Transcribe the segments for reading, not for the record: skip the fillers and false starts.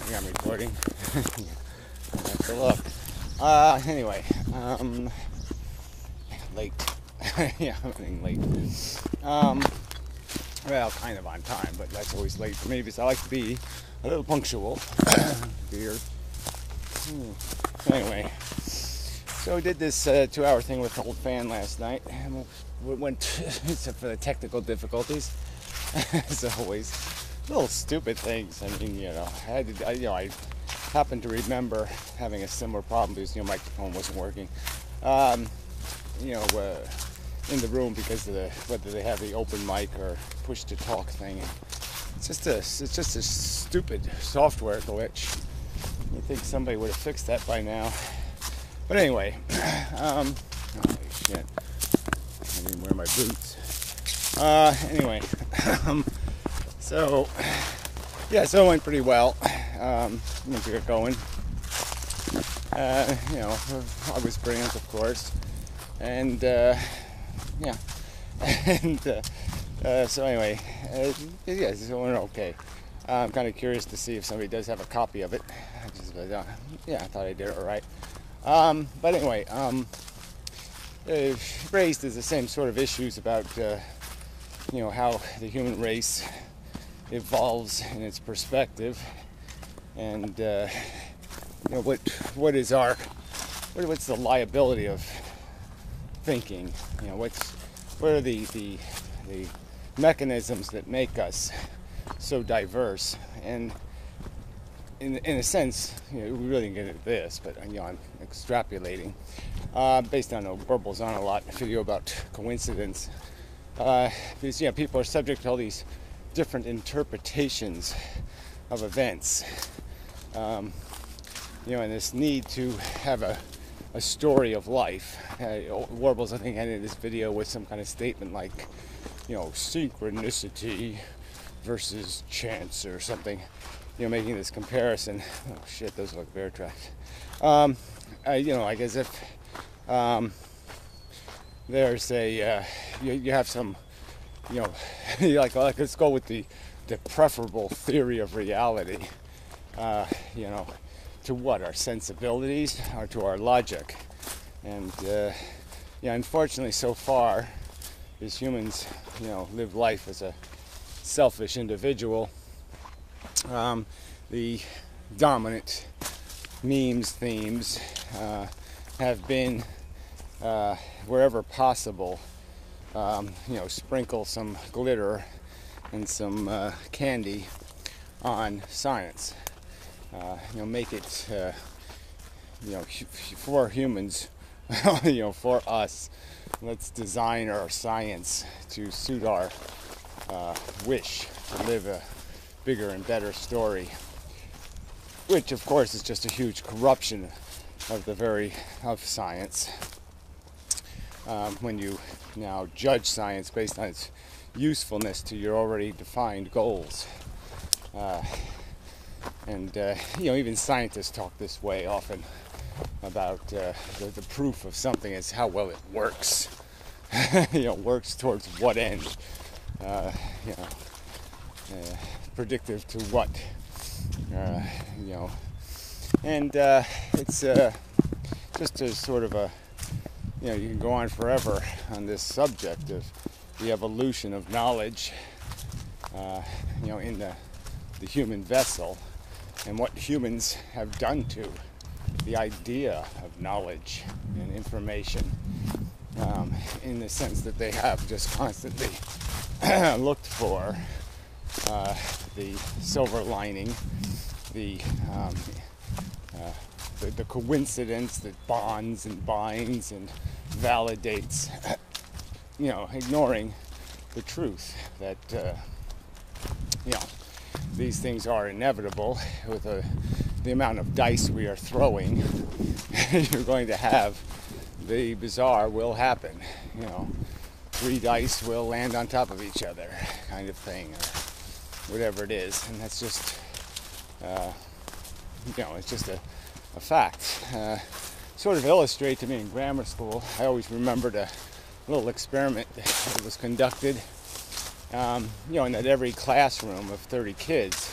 think I'm recording. I have to look. Anyway, late. Yeah, I'm running late. Well, kind of on time, but that's always late for me because I like to be a little punctual. Beer. Anyway, so we did this 2-hour thing with the old fan last night. We went for the technical difficulties, as always. Little stupid things. I mean, I happened to remember having a similar problem because microphone wasn't working. In the room because of whether they have the open mic or push to talk thing. It's just a stupid software glitch. You'd think somebody would have fixed that by now. But anyway, holy shit! I didn't wear my boots. Anyway, so it went pretty well. Once we got going, I was brilliant, of course, and so anyway, it's going okay. I'm kind of curious to see if somebody does have a copy of it. I thought I did it all right. But anyway, raised is the same sort of issues about how the human race evolves in its perspective, and what's the liability of thinking? What are the mechanisms that make us so diverse? And in a sense, we really get at this, but I'm extrapolating based on Goebbels on a lot video about coincidence, because people are subject to all these different interpretations of events, and this need to have a story of life. Goebbels, I think, ended this video with some kind of statement like, synchronicity versus chance or something, making this comparison. Oh shit, those look bear tracks. I guess if there's you have some, let's go with the preferable theory of reality, to what, our sensibilities or to our logic. And unfortunately, so far, as humans live life as a selfish individual, the dominant themes have been, wherever possible, sprinkle some glitter and some candy on science. Make it, for humans, for us. Let's design our science to suit our wish to live a bigger and better story, which, of course, is just a huge corruption of science. When you now judge science based on its usefulness to your already defined goals. Even scientists talk this way often about the proof of something is how well it works. Works towards what end? Predictive to what? It's just a sort of a, you can go on forever on this subject of the evolution of knowledge, in the human vessel, and what humans have done to the idea of knowledge and information, in the sense that they have just constantly looked for the silver lining, the coincidence that bonds and binds and validates, ignoring the truth that these things are inevitable. With the amount of dice we are throwing, you're going to have the bizarre will happen. 3 dice will land on top of each other, kind of thing, or whatever it is. And that's just, it's just a fact. Sort of illustrate to me in grammar school, I always remembered a little experiment that was conducted, in that every classroom of 30 kids,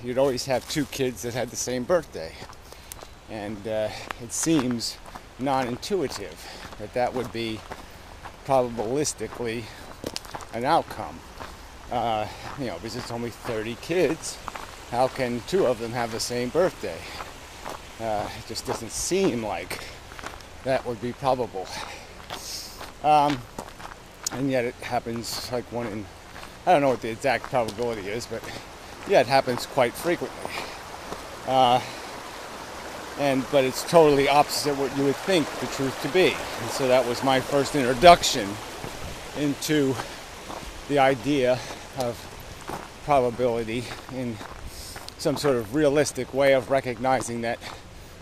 you'd always have two kids that had the same birthday. And it seems non-intuitive that that would be probabilistically an outcome. Because it's only 30 kids, how can two of them have the same birthday? It just doesn't seem like that would be probable. And yet it happens like one in, I don't know what the exact probability is, but yeah, it happens quite frequently. But it's totally opposite what you would think the truth to be. And so that was my first introduction into the idea of probability in some sort of realistic way of recognizing that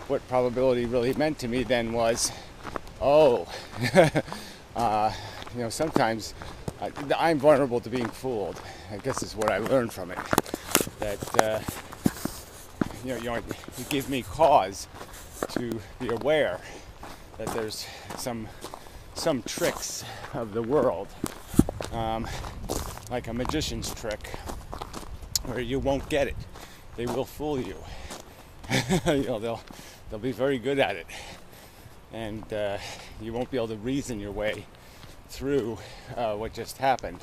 what probability really meant to me then was, sometimes I'm vulnerable to being fooled. I guess is what I learned from it. That you give me cause to be aware that there's some tricks of the world, like a magician's trick, where you won't get it. They will fool you. They'll be very good at it, and you won't be able to reason your way through what just happened,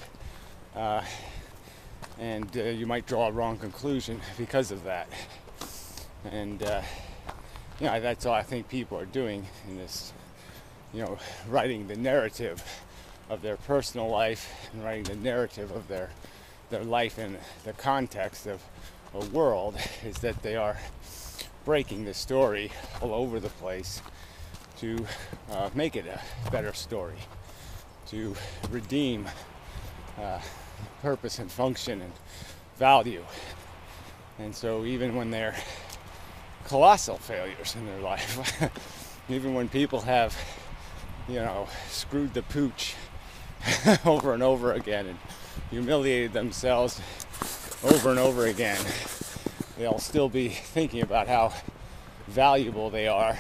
and you might draw a wrong conclusion because of that. And that's all I think people are doing in this, writing the narrative of their personal life and writing the narrative of their life in the context of a world, is that they are breaking the story all over the place to make it a better story, to redeem purpose and function and value. And so even when they're colossal failures in their life, even when people have, screwed the pooch over and over again and humiliated themselves over and over again, they'll still be thinking about how valuable they are,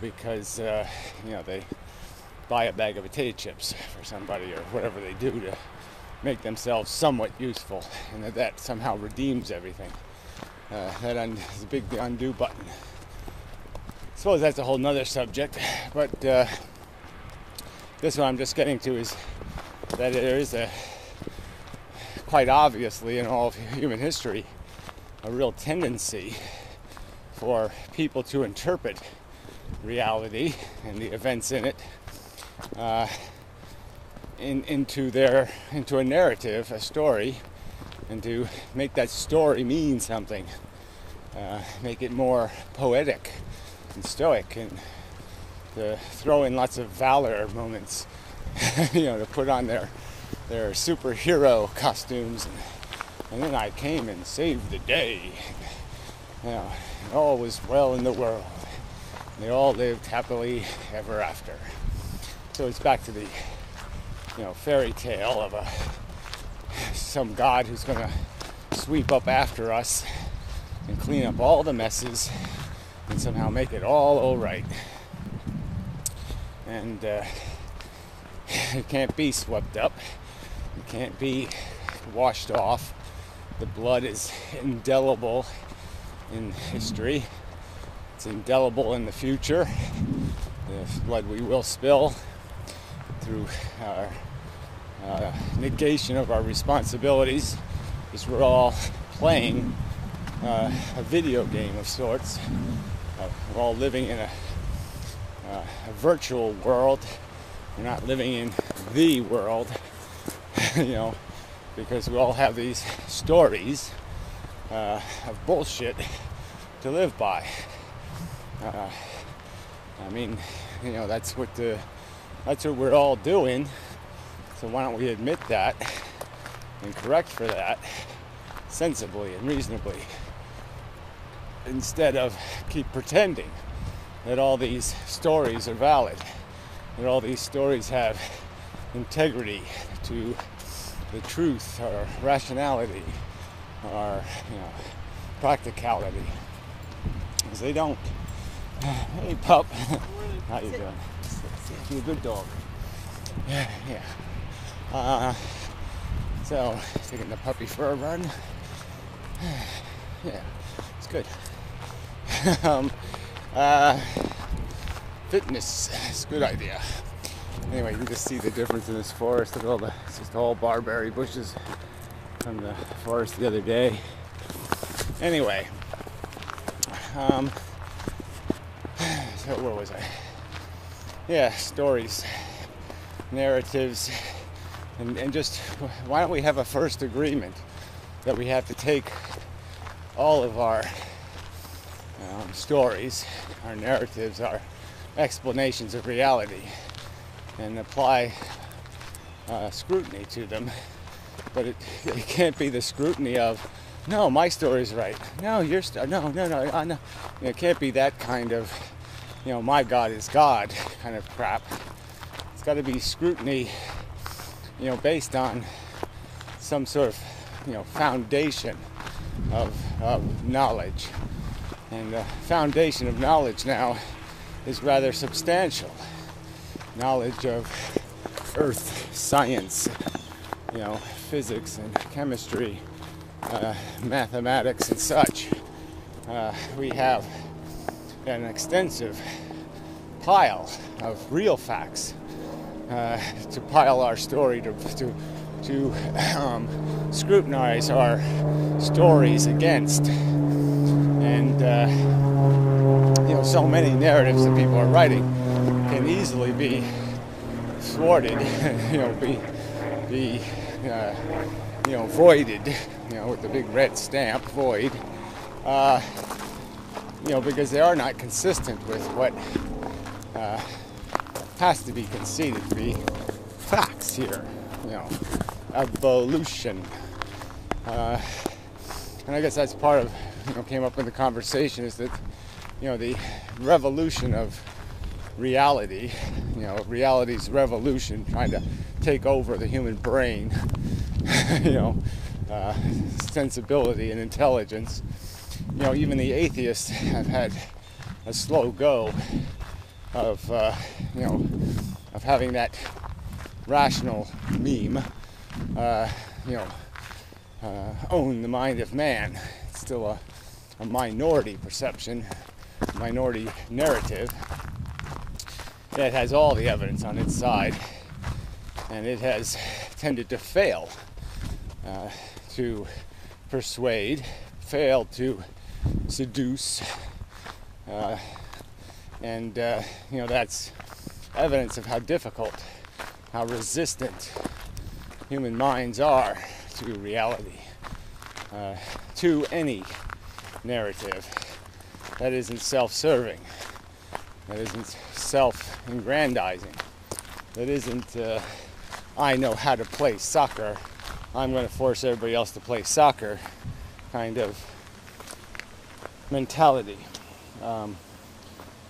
because they buy a bag of potato chips for somebody or whatever they do to make themselves somewhat useful, and that somehow redeems everything. That is a big undo button. I suppose that's a whole nother subject, but this one I'm just getting to is that there is quite obviously in all of human history, a real tendency for people to interpret reality and the events in it into a narrative, a story, and to make that story mean something, make it more poetic and stoic, and to throw in lots of valor moments, to put on their superhero costumes, and then I came and saved the day. All was well in the world. They all lived happily ever after. So it's back to the fairy tale of some god who's going to sweep up after us and clean up all the messes and somehow make it all right. And it can't be swept up. It can't be washed off. The blood is indelible in history. It's indelible in the future. The blood we will spill through our negation of our responsibilities, because we're all playing a video game of sorts. We're all living in a virtual world. We're not living in the world, because we all have these stories of bullshit to live by. That's what we're all doing. So why don't we admit that and correct for that sensibly and reasonably, instead of keep pretending that all these stories are valid, that all these stories have integrity to the truth or rationality or practicality, because they don't. Hey pup, how you doing? You're a good dog. Yeah. So taking the puppy for a run. Yeah, it's good. um, uh, Fitness is a good idea. Anyway, you can just see the difference in this forest. Look at all the, it's just all barberry bushes from the forest the other day. Anyway, so where was I? Yeah, stories, narratives, and just why don't we have a first agreement that we have to take all of our stories, our narratives, our explanations of reality, and apply scrutiny to them. But it can't be the scrutiny of, no, my story's right. No, your story. No. It can't be that kind of, my God is God kind of crap. It's got to be scrutiny, based on some sort of, foundation of knowledge. And the foundation of knowledge now is rather substantial. Knowledge of earth science, physics and chemistry, mathematics and such. We have an extensive pile of real facts to pile our story, to scrutinize our stories against. And so many narratives that people are writing can easily be thwarted, be voided, with the big red stamp, void, because they are not consistent with what has to be conceded to be facts here, evolution. And I guess that's part of, came up in the conversation, is that, the revolution of reality, reality's revolution, trying to take over the human brain, sensibility and intelligence. Even the atheists have had a slow go of, of having that rational meme, own the mind of man. It's still a minority perception, minority narrative. It has all the evidence on its side, and it has tended to fail to persuade, fail to seduce, and that's evidence of how difficult, how resistant human minds are to reality, to any narrative that isn't self-serving, that isn't self-aggrandizing, that isn't I know how to play soccer, I'm going to force everybody else to play soccer kind of mentality.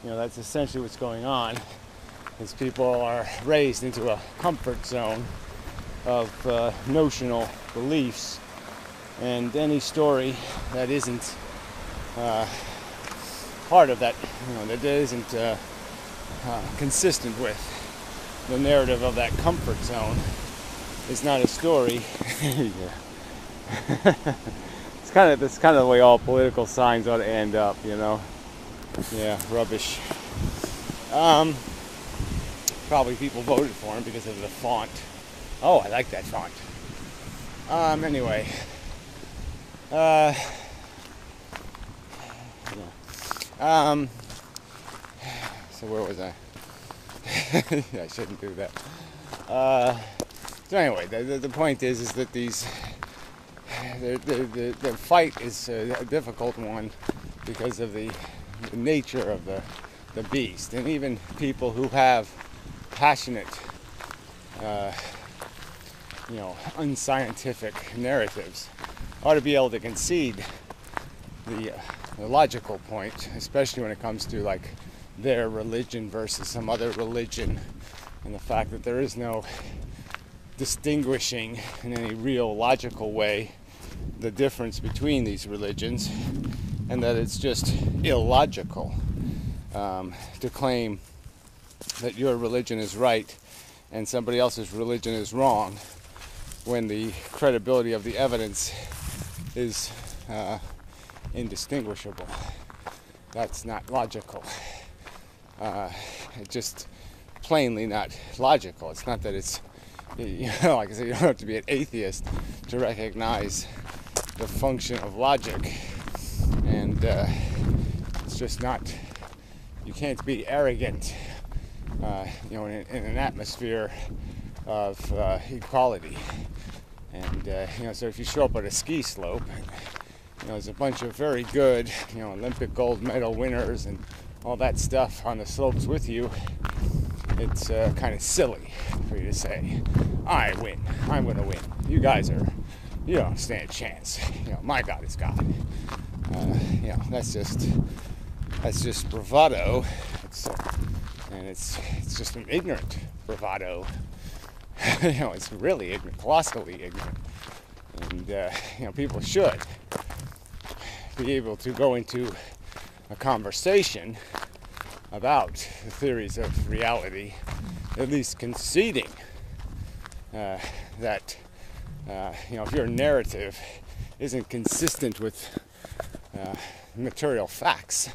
That's essentially what's going on, is people are raised into a comfort zone of notional beliefs, and any story that isn't part of that, that isn't consistent with the narrative of that comfort zone is not a story. It's kind of the way all political signs ought to end up, Yeah, rubbish. Probably people voted for him because of the font. Oh, I like that font. Anyway. So where was I? I shouldn't do that. So anyway, the point is that these the fight is a difficult one because of the nature of the beast, and even people who have passionate, unscientific narratives ought to be able to concede the logical point, especially when it comes to like their religion versus some other religion, and the fact that there is no distinguishing in any real logical way the difference between these religions, and that it's just illogical to claim that your religion is right and somebody else's religion is wrong, when the credibility of the evidence is indistinguishable. That's not logical. It's just plainly not logical. It's not that it's, like I said, you don't have to be an atheist to recognize the function of logic. And it's just not, you can't be arrogant, in an atmosphere of equality. And, so if you show up at a ski slope, there's a bunch of very good, Olympic gold medal winners and all that stuff on the slopes with you, it's kind of silly for you to say, I win, I'm going to win. You guys you don't stand a chance. My God is God. That's just bravado. It's just an ignorant bravado. It's really ignorant, colossally ignorant. And, people should be able to go into a conversation about the theories of reality, at least conceding that, if your narrative isn't consistent with material facts,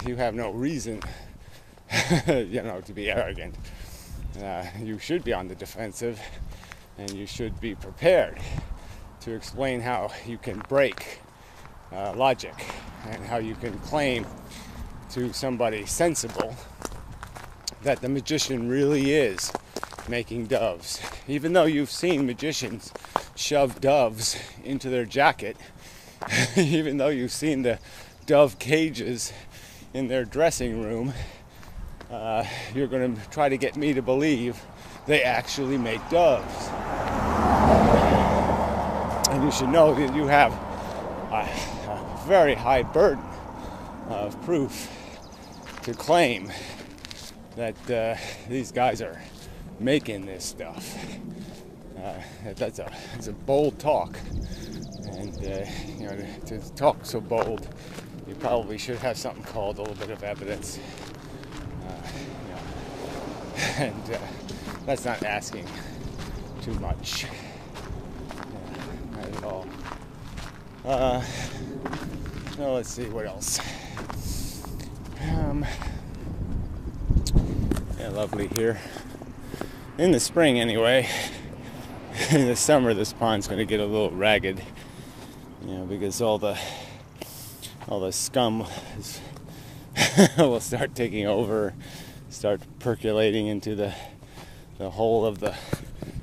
you have no reason, to be arrogant. You should be on the defensive, and you should be prepared to explain how you can break logic and how you can claim to somebody sensible that the magician really is making doves. Even though you've seen magicians shove doves into their jacket, even though you've seen the dove cages in their dressing room, you're going to try to get me to believe they actually make doves. And you should know that you have a very high burden of proof to claim that these guys are making this stuff. That's a bold talk, and to talk so bold, you probably should have something called a little bit of evidence. And that's not asking too much, not at all. Now let's see what else. Lovely here in the spring anyway. In the summer this pond's going to get a little ragged, because all the scum will start taking over, start percolating into the whole of the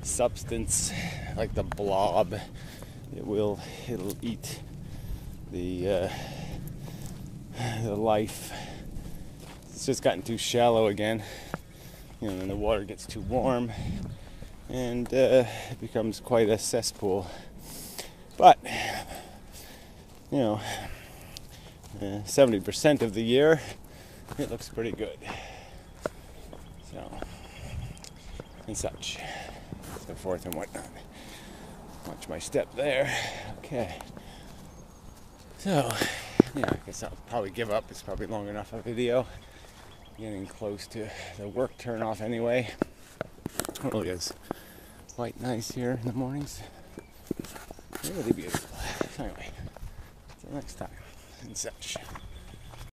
substance, like the blob. It'll eat the life. It's just gotten too shallow again, and the water gets too warm, and it becomes quite a cesspool. But 70% of the year, it looks pretty good. So, and such, so forth and whatnot. Watch my step there. Okay. So, I guess I'll probably give up. It's probably long enough a video. Getting close to the work turn off anyway. It really is quite nice here in the mornings. Really beautiful. Anyway, until next time and such.